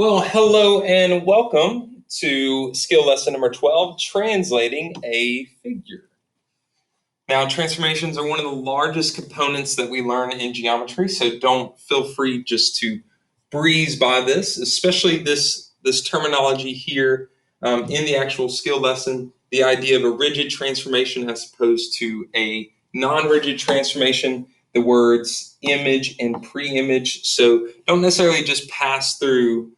Well, hello and welcome to skill lesson number 12, translating a figure. Now, transformations are one of the largest components that we learn in geometry, so don't feel free just to breeze by this, especially this terminology here in the actual skill lesson, the idea of a rigid transformation as opposed to a non-rigid transformation, the words image and pre-image. So don't necessarily just pass through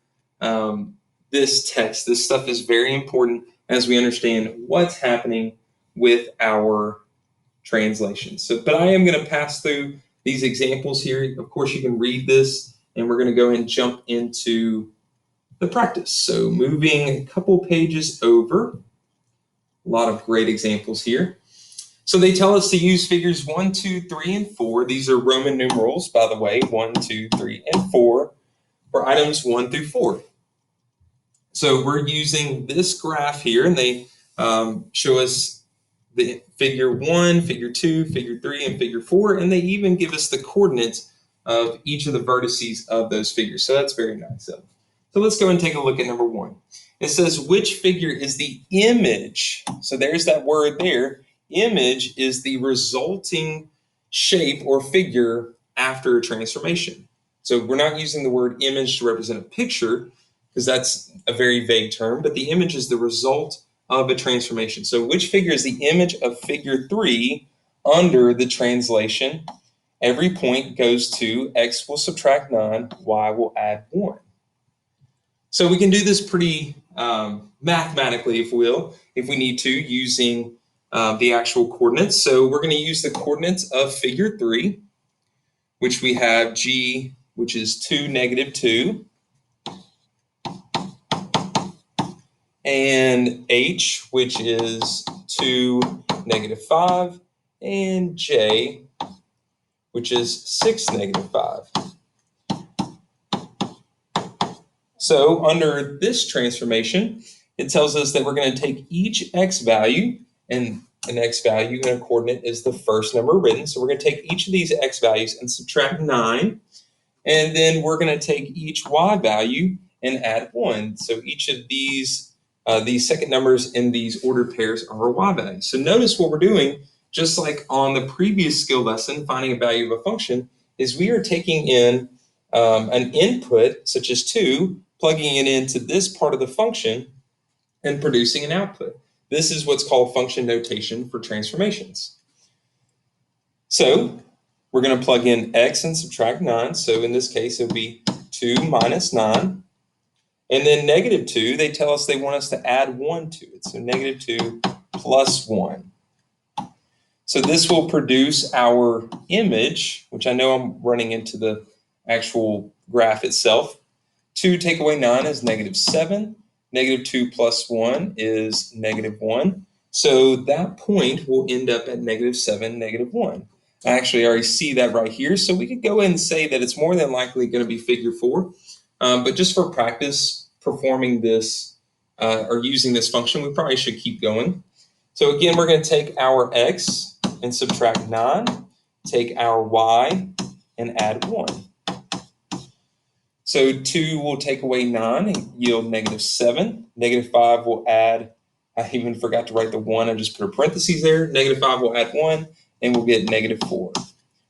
this text. This stuff is very important as we understand what's happening with our translation. But I am going to pass through these examples here. Of course, you can read this, and we're going to go ahead and jump into the practice. So moving a couple pages over, a lot of great examples here. So they tell us to use figures 1, 2, 3, and 4. These are Roman numerals, by the way, 1, 2, 3, and 4 for items 1 through 4. So we're using this graph here, and they show us the figure 1, figure 2, figure 3, and figure 4, and they even give us the coordinates of each of the vertices of those figures. So that's very nice. So let's go and take a look at number 1. It says, which figure is the image? So there's that word there. Image is the resulting shape or figure after a transformation. So we're not using the word image to represent a picture, because that's a very vague term, but the image is the result of a transformation. So which figure is the image of figure 3 under the translation? Every point goes to x will subtract 9, y will add 1. So we can do this pretty mathematically, if we need to, using the actual coordinates. So we're going to use the coordinates of figure 3, which we have g, which is 2, -2, and h, which is 2, -5, and j, which is 6, -5. So under this transformation, it tells us that we're going to take each x value, and an x value in a coordinate is the first number written. So we're going to take each of these x values and subtract 9, and then we're going to take each y value and add 1. So each of these second numbers in these ordered pairs are our y values. So notice what we're doing, just like on the previous skill lesson, finding a value of a function, is we are taking in an input, such as 2, plugging it into this part of the function, and producing an output. This is what's called function notation for transformations. So we're going to plug in x and subtract 9. So in this case, it would be 2 minus 9. And then -2, they tell us they want us to add 1 to it. So -2 plus 1. So this will produce our image, which I know I'm running into the actual graph itself. 2 take away 9 is -7. -2 plus 1 is -1. So that point will end up at -7, -1. I actually already see that right here. So we could go ahead and say that it's more than likely going to be figure 4. But just for practice, performing this or using this function, we probably should keep going. So again, we're going to take our x and subtract 9, take our y and add 1. So 2 will take away 9 and yield -7. -5 will add, I even forgot to write the 1, I just put a parentheses there. -5 will add 1, and we'll get -4,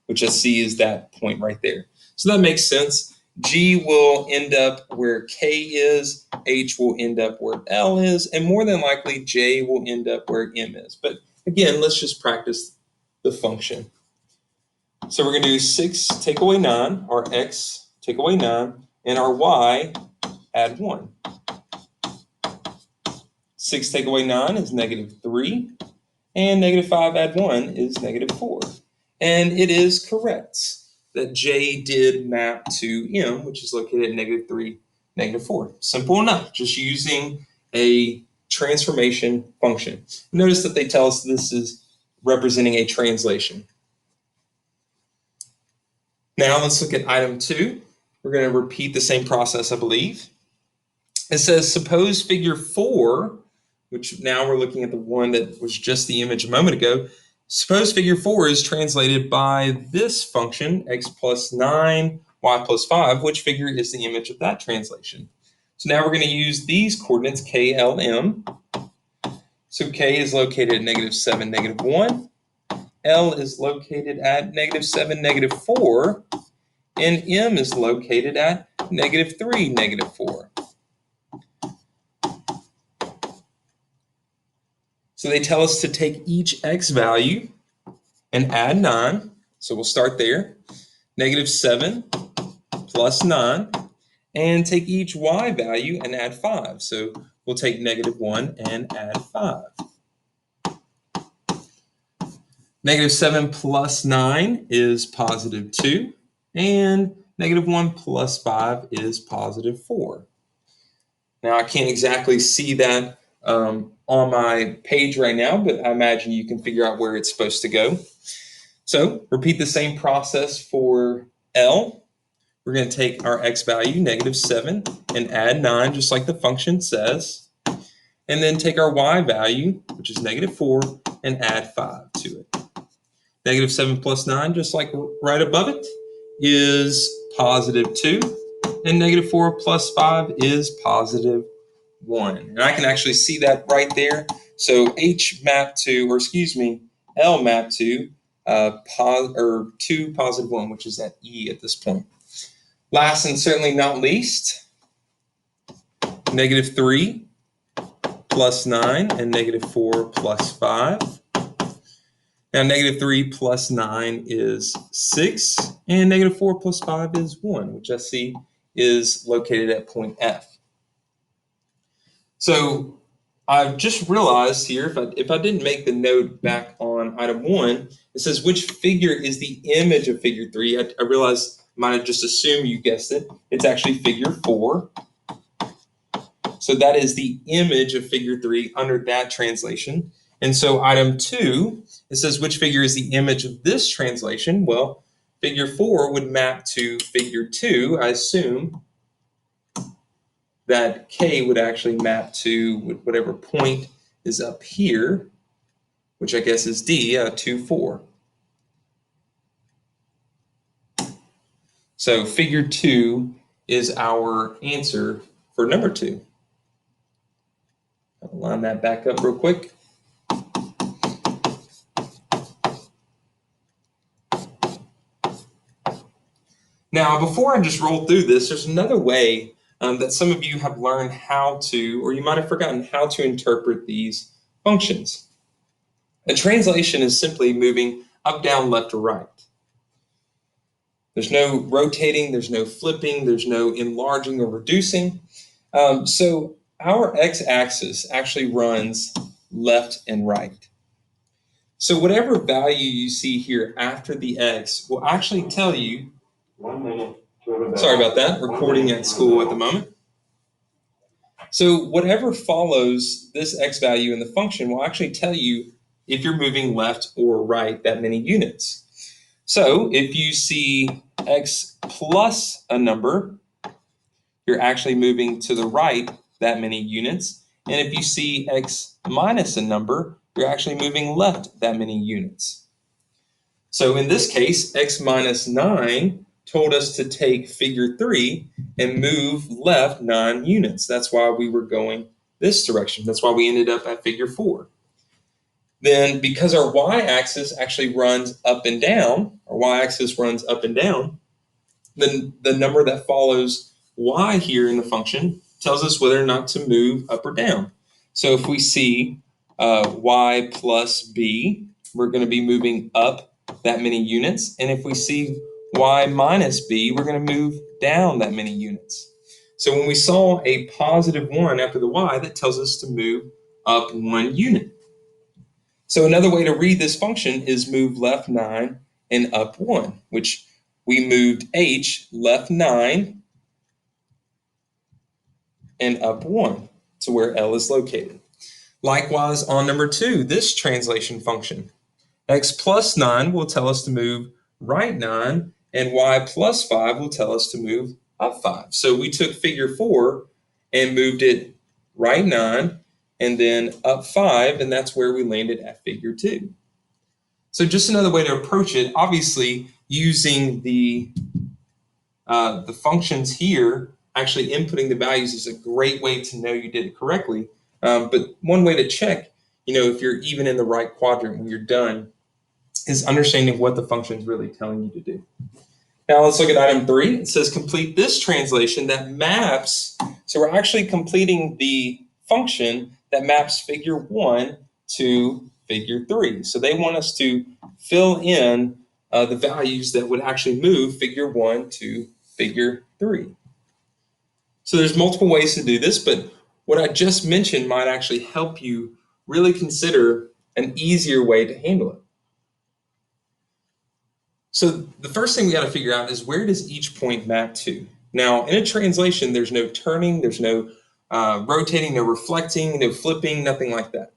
which I see is that point right there. So that makes sense. G will end up where K is, H will end up where L is, and more than likely J will end up where M is. But again, let's just practice the function. So we're going to do 6 take away 9, our x take away 9, and our y add 1. 6 take away 9 is -3, and -5 add 1 is -4. And it is correct that J did map to M, which is located at -3, -4. Simple enough, just using a transformation function. Notice that they tell us this is representing a translation. Now let's look at item 2. We're going to repeat the same process, I believe. It says, suppose figure 4, which now we're looking at the one that was just the image a moment ago. Suppose figure 4 is translated by this function, x plus 9, y plus 5. Which figure is the image of that translation? So now we're going to use these coordinates, K, L, M. So K is located at -7, -1. L is located at -7, -4. And M is located at -3, -4. So they tell us to take each x value and add 9. So we'll start there. -7 plus 9. And take each y value and add 5. So we'll take -1 and add 5. -7 plus 9 is +2. And -1 plus 5 is +4. Now, I can't exactly see that on my page right now, but I imagine you can figure out where it's supposed to go. So repeat the same process for L. We're going to take our x value, -7, and add 9, just like the function says. And then take our y value, which is -4, and add 5 to it. -7 plus 9, just like right above it, is +2. And -4 plus 5 is +1. And I can actually see that right there. So H mapped to, or excuse me, L mapped to 2 +1, which is at E at this point. Last and certainly not least, -3 plus 9 and -4 plus 5. Now -3 plus 9 is 6, and -4 plus 5 is 1, which I see is located at point F. So I've just realized here, if I didn't make the note back on item 1, it says which figure is the image of figure 3. I realized I might have just assumed you guessed it. It's actually figure 4. So that is the image of figure 3 under that translation. And so item 2, it says which figure is the image of this translation? Well, figure 4 would map to figure 2. I assume that K would actually map to whatever point is up here, which I guess is D, 2, 4. So figure 2 is our answer for number 2. I'll line that back up real quick. Now, before I just roll through this, there's another way that some of you have learned how to, or you might have forgotten how to interpret these functions. A translation is simply moving up, down, left, or right. There's no rotating, there's no flipping, there's no enlarging or reducing. So our x-axis actually runs left and right. So whatever value you see here after the x will actually tell you. 1 minute. Sorry about that, recording at school at the moment. So whatever follows this x value in the function will actually tell you if you're moving left or right that many units. So if you see x plus a number, you're actually moving to the right that many units. And if you see x minus a number, you're actually moving left that many units. So in this case, x minus 9 told us to take figure 3 and move left 9 units. That's why we were going this direction. That's why we ended up at figure 4. Then because our y-axis actually runs up and down, then the number that follows y here in the function tells us whether or not to move up or down. So if we see y plus b, we're going to be moving up that many units. And if we see y minus b, we're going to move down that many units. So when we saw a +1 after the y, that tells us to move up 1 unit. So another way to read this function is move left 9 and up 1, which we moved h left 9 and up 1 to where L is located. Likewise, on number 2, this translation function. X plus 9 will tell us to move right 9, and y plus 5 will tell us to move up 5. So we took figure 4 and moved it right 9 and then up 5, and that's where we landed at figure 2. So just another way to approach it, obviously using the functions here actually inputting the values is a great way to know you did it correctly. But one way to check, if you're even in the right quadrant when you're done, is understanding what the function is really telling you to do. Now let's look at item 3. It says complete this translation that maps. So we're actually completing the function that maps figure 1 to figure 3. So they want us to fill in the values that would actually move figure 1 to figure 3. So there's multiple ways to do this, but what I just mentioned might actually help you really consider an easier way to handle it. So the first thing we got to figure out is, where does each point map to? Now, in a translation, there's no turning, there's no rotating, no reflecting, no flipping, nothing like that.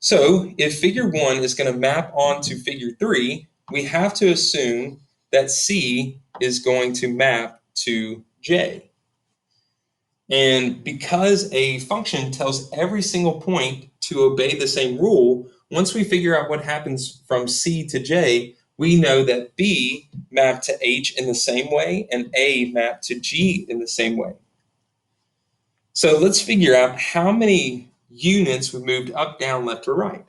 So if figure 1 is going to map onto figure 3, we have to assume that C is going to map to J. And because a function tells every single point to obey the same rule, once we figure out what happens from C to J, we know that B mapped to H in the same way and A mapped to G in the same way. So let's figure out how many units we moved up, down, left, or right.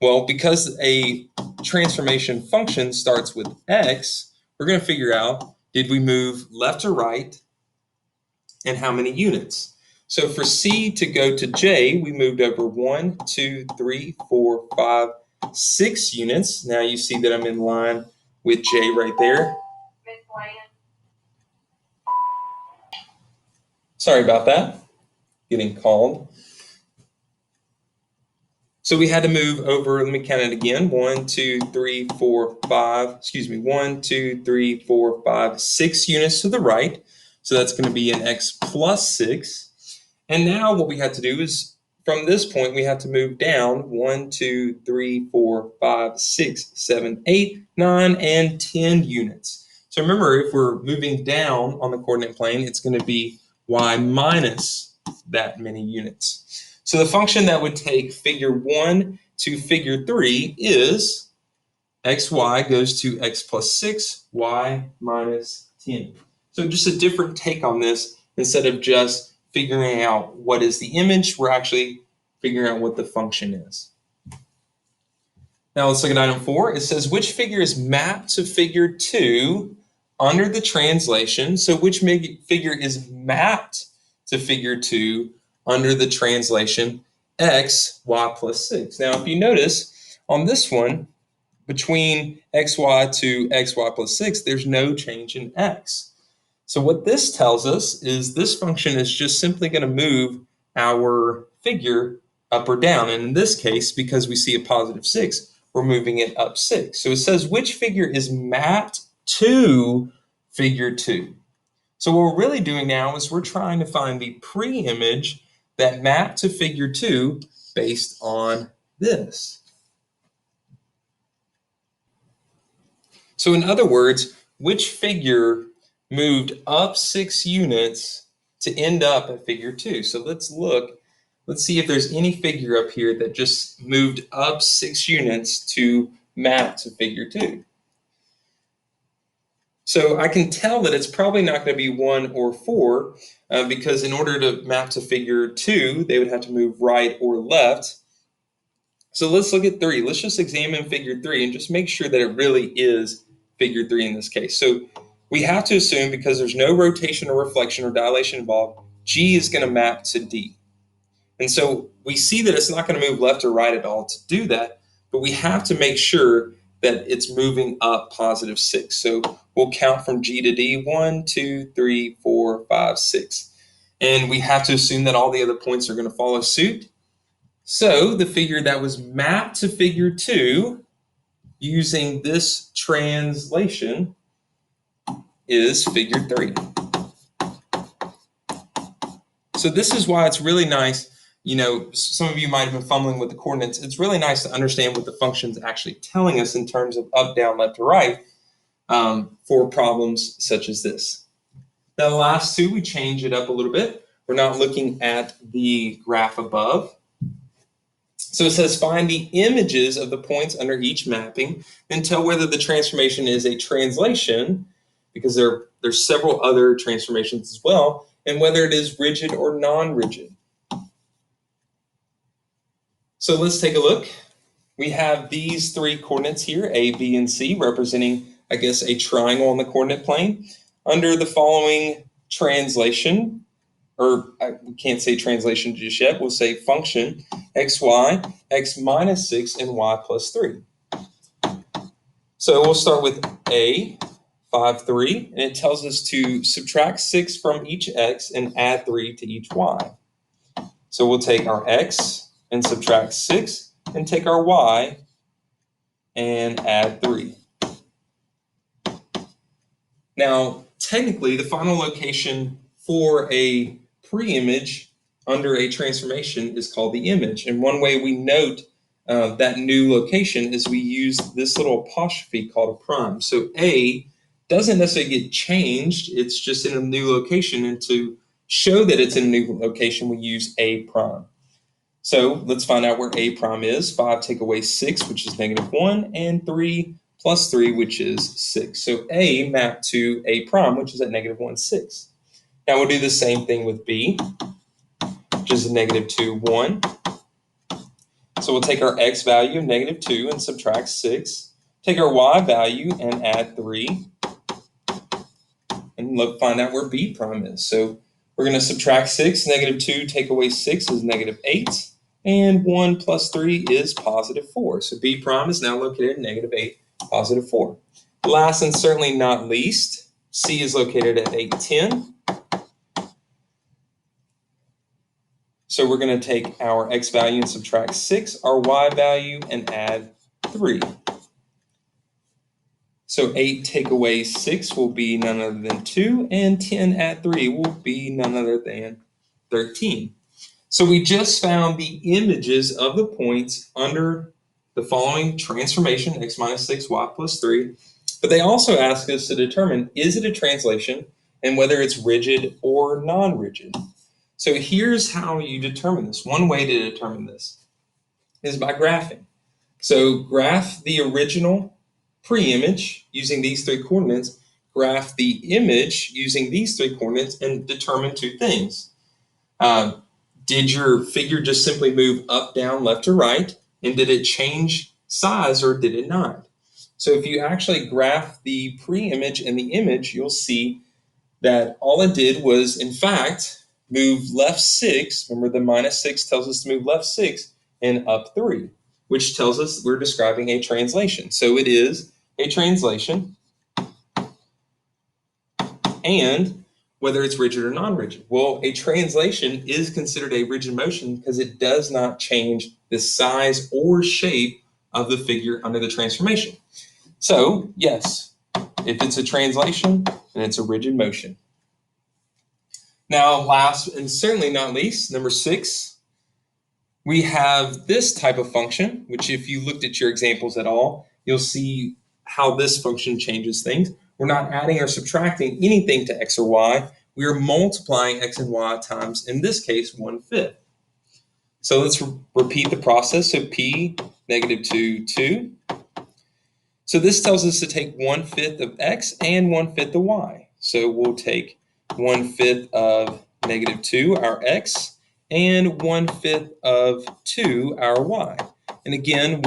Well, because a transformation function starts with X, we're going to figure out, did we move left or right, and how many units? So for C to go to J, we moved over 1, 2, 3, 4, 5, 6 units. Now you see that I'm in line with J right there. Sorry about that. Getting called. So we had to move over, let me count it again. 1, 2, 3, 4, 5, 1, 2, 3, 4, 5, 6 units to the right. So that's going to be an X plus 6. And now what we have to do is, from this point, we have to move down 1, 2, 3, 4, 5, 6, 7, 8, 9, and 10 units. So remember, if we're moving down on the coordinate plane, it's going to be y minus that many units. So the function that would take figure 1 to figure 3 is xy goes to x plus 6, y minus 10. So just a different take on this. Instead of just figuring out what is the image, we're actually figuring out what the function is. Now let's look at item 4. It says, which figure is mapped to figure 2 under the translation? So which figure is mapped to figure 2 under the translation x, y plus 6? Now if you notice, on this one, between xy to xy plus 6, there's no change in x. So what this tells us is this function is just simply going to move our figure up or down. And in this case, because we see a positive 6, we're moving it up 6. So it says which figure is mapped to figure 2. So what we're really doing now is we're trying to find the pre-image that mapped to figure 2 based on this. So in other words, which figure moved up 6 units to end up at figure 2? So let's look. Let's see if there's any figure up here that just moved up 6 units to map to figure 2. So I can tell that it's probably not going to be 1 or 4 because in order to map to figure 2, they would have to move right or left. So let's look at 3. Let's just examine figure 3 and just make sure that it really is figure 3 in this case. So we have to assume, because there's no rotation or reflection or dilation involved, G is going to map to D. And so we see that it's not going to move left or right at all to do that, but we have to make sure that it's moving up positive 6. So we'll count from G to D, 1, 2, 3, 4, 5, 6. And we have to assume that all the other points are going to follow suit. So the figure that was mapped to figure 2 using this translation is figure 3. So this is why it's really nice, some of you might have been fumbling with the coordinates. It's really nice to understand what the function's actually telling us in terms of up, down, left, or right for problems such as this. Now the last two, we change it up a little bit. We're not looking at the graph above. So it says find the images of the points under each mapping and tell whether the transformation is a translation, because there's several other transformations as well, and whether it is rigid or non-rigid. So let's take a look. We have these three coordinates here, A, B, and C, representing, I guess, a triangle on the coordinate plane. Under the following translation, or we can't say translation just yet, we'll say function, xy, x minus 6, and y plus 3. So we'll start with A, 5, 3, and it tells us to subtract 6 from each x and add 3 to each y. So we'll take our x and subtract 6, and take our y and add 3. Now, technically, the final location for a pre-image under a transformation is called the image. And one way we note that new location is we use this little apostrophe called a prime. So A doesn't necessarily get changed, it's just in a new location. And to show that it's in a new location, we use A prime. So let's find out where A prime is. 5 take away 6, which is -1, and 3 plus 3, which is 6. So A mapped to A prime, which is at -1, 6. Now we'll do the same thing with B, which is -2, 1. So we'll take our x value of -2 and subtract 6. Take our y value and add 3. And look, find out where B prime is. So we're going to subtract 6. -2 take away 6 is -8. And 1 plus 3 is +4. So B prime is now located at -8, +4. Last and certainly not least, C is located at 8, 10. So we're going to take our x value and subtract 6, our y value, and add 3. So 8 take away 6 will be none other than 2, and 10 add 3 will be none other than 13. So we just found the images of the points under the following transformation, x minus 6, y plus 3. But they also ask us to determine, is it a translation, and whether it's rigid or non-rigid. So here's how you determine this. One way to determine this is by graphing. So graph the original pre-image using these three coordinates, graph the image using these three coordinates, and determine two things. Did your figure just simply move up, down, left, or right? And did it change size or did it not? So if you actually graph the pre-image and the image, you'll see that all it did was, in fact, move left 6. Remember, the -6 tells us to move left 6 and up 3, which tells us we're describing a translation. So it is a translation. And whether it's rigid or non-rigid. Well, a translation is considered a rigid motion because it does not change the size or shape of the figure under the transformation. So, yes, if it's a translation, then it's a rigid motion. Now, last and certainly not least, number 6, we have this type of function, which if you looked at your examples at all, you'll see how this function changes things. We're not adding or subtracting anything to x or y. We are multiplying x and y times, in this case, 1/5. So let's repeat the process. So p, -2, 2. So this tells us to take 1/5 of x and 1/5 of y. So we'll take 1/5 of -2, our x, and 1/5 of 2, our y. And again,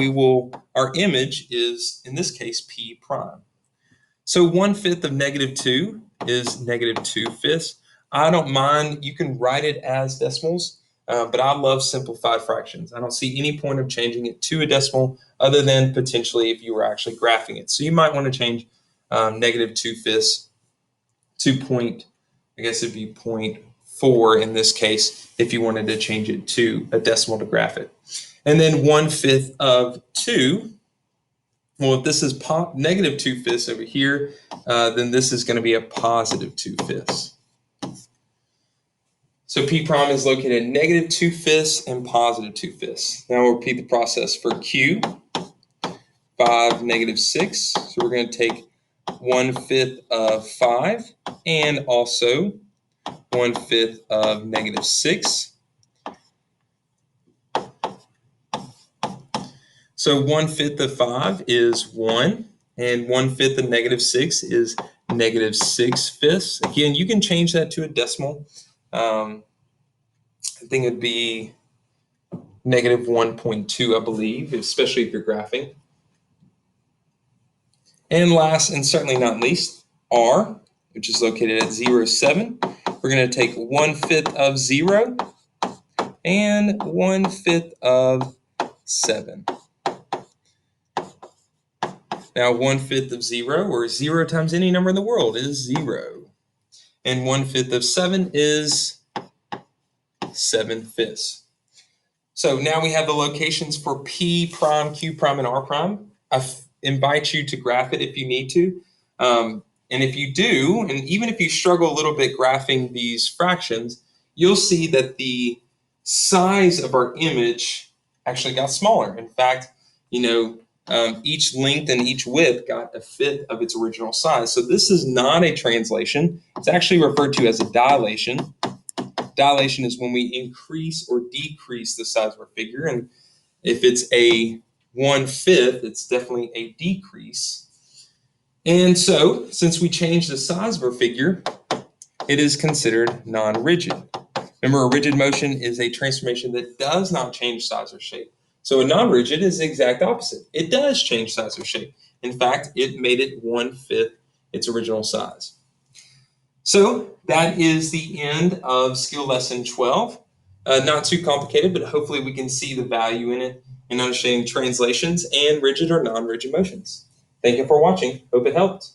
our image is, in this case, p prime. So 1/5 of -2 is -2/5. I don't mind, you can write it as decimals, but I love simplified fractions. I don't see any point of changing it to a decimal other than potentially if you were actually graphing it. So you might want to change -2/5 to I guess it'd be 0.4 in this case if you wanted to change it to a decimal to graph it. And then 1/5 of 2. Well, if this is -2/5 over here, then this is going to be a +2/5. So P prime is located at -2/5 and +2/5. Now we'll repeat the process for Q, 5, -6. So we're going to take 1/5 of 5 and also 1/5 of -6. So 1/5 of 5 is 1, and 1/5 of -6 is negative 6/5. Again, you can change that to a decimal. I think it'd be negative 1.2, I believe, especially if you're graphing. And last, and certainly not least, r, which is located at 0, 7. We're going to take 1/5 of 0 and 1/5 of 7. Now, 1/5 of 0, or 0 times any number in the world, is 0. And 1/5 of 7 is 7/5. So now we have the locations for P prime, Q prime, and R prime. I invite you to graph it if you need to. And if you do, and even if you struggle a little bit graphing these fractions, you'll see that the size of our image actually got smaller. In fact, each length and each width got 1/5 of its original size. So this is not a translation. It's actually referred to as a dilation. Dilation is when we increase or decrease the size of our figure. And if it's a 1/5, it's definitely a decrease. And so, since we changed the size of our figure, it is considered non-rigid. Remember, a rigid motion is a transformation that does not change size or shape. So a non-rigid is the exact opposite. It does change size or shape. In fact, it made it 1/5 its original size. So that is the end of skill lesson 12. Not too complicated, but hopefully we can see the value in it in understanding translations and rigid or non-rigid motions. Thank you for watching. Hope it helped.